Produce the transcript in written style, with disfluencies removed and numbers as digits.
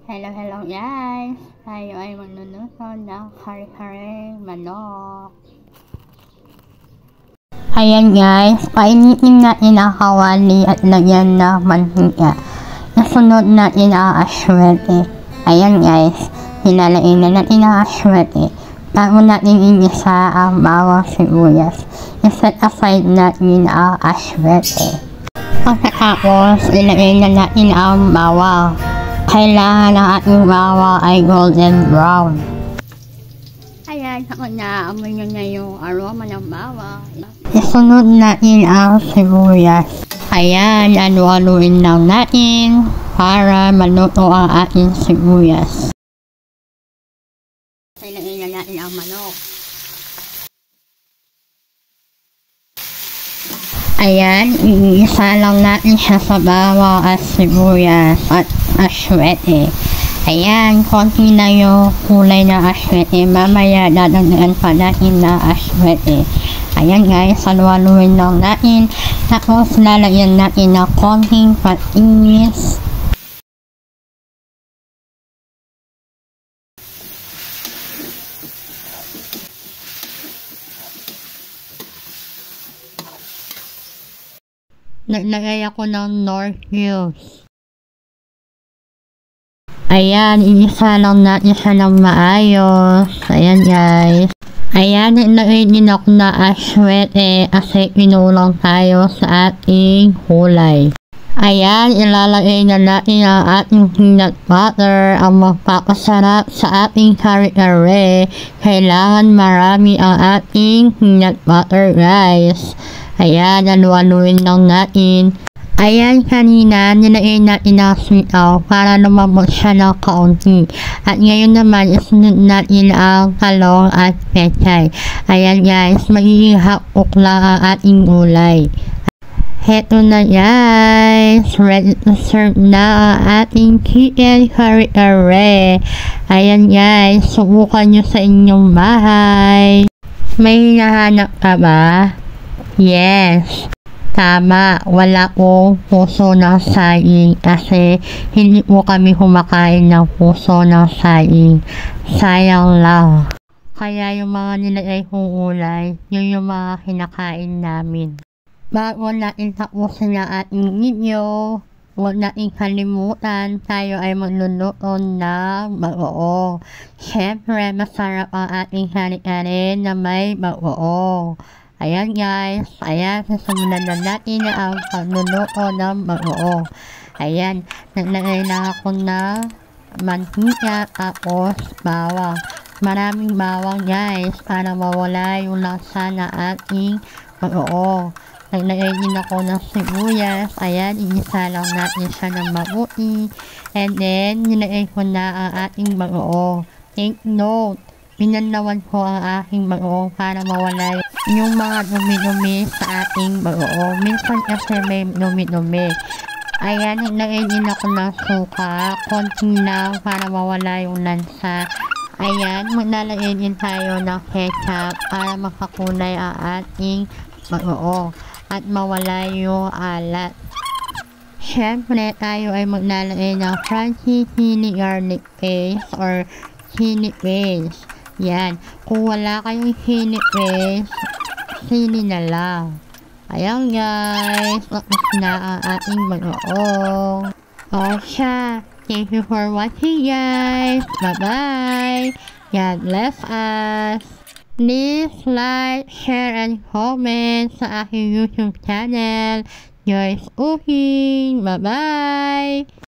Hello guys! Tayo ay magluluto ng kare-kare manok. Ayan guys, painitin natin ang kawali at lagyan ng mantika. Nasunod natin ang aswete. Ayan guys, hinalain na natin ang aswete. Bago natin inisa ang bawang sibuyas. I-set aside natin ang aswete. Pagkatapos, ilagay na natin ang bawang. Kailangan ng ating bawang ay golden brown. Ayan, ako na amoy na yung aroma ng bawang. Isunod natin ang sibuyas. Ayan, alu-aluin lang natin para maluto ang ating sibuyas. Ilagay na natin ang manok. Ayan, iisa lang natin siya sa bawang at sibuyas at aswete. Ayan, konti na yung kulay ng aswete. Mamaya dadagdagan pa natin na aswete. Ayan guys, halu-haluin lang natin. Tapos lalagyan natin ng konting patis. Naglagay ako ng North Hills. Ayan, iisa lang natin siya ng maayos. Ayan guys. Ayan, naglagay din ako na aswete kasi pinulang tayo sa ating kulay. Ayan, ilalagay na natin ang ating peanut butter. Ang magpapasarap sa ating kare-kare. Kailangan marami ang ating peanut butter guys. Ayan, halu-haluin lang natin. Ayan, kanina nilagay natin ang sitaw para lumabot siya ng kaunti. At ngayon naman, isunod natin ang talong at pechay. Ayan guys, magiging hapok lang ang ating gulay. Heto na guys, ready to serve na ang ating chicken kare-kare. Ayan guys, subukan nyo sa inyong bahay. May hinahanap ka ba? Yes, tama, wala pong puso ng saging kasi hindi po kami kumakain ng puso ng saging. Sayang lang. Kaya yung mga nilagay kong gulay, yun yung mga kinakain namin. Bago natin tapusin ang ating video, huwag natin kalimutan, tayo ay magluluto ng bagoong. Siyempre, masarap ang ating kare-kare na may bagoong. Ayan guys, ayan, sasimulan na natin ang pagluluto ng bagoong. Ayan, naglagay na ako na mantika tapos bawang. Maraming bawang guys, para mawala yung lasa na ating bagoong. Naglagay din ako ng sibuyas. Ayan, inisa lang natin siya ng mabuti. And then, nilagay ko na ang ating bagoong. Take note, pinanlawan ko ang aking bagoong para mawala yung mga dumi-dumi sa ating bagoong. Minsan kasi may dumi-dumi. Ayan, naglagay din ako ng suka. Konting lang para mawala yung lansa. Ayan, maglalagay din tayo ng ketchup para makakulay ang ating bagoong at mawala yung alat. Siyempre, tayo ay maglalagay ng crunchy chili garlic paste or chili paste. Yan, kung wala kayong chili paste, chili na lang. Ayan guys, tapos na ang ating bagoong. O siya, thank you for watching guys. Bye-bye. God bless us. Please like, share, and comment sa aking YouTube channel, Joyce Cooking. Bye-bye!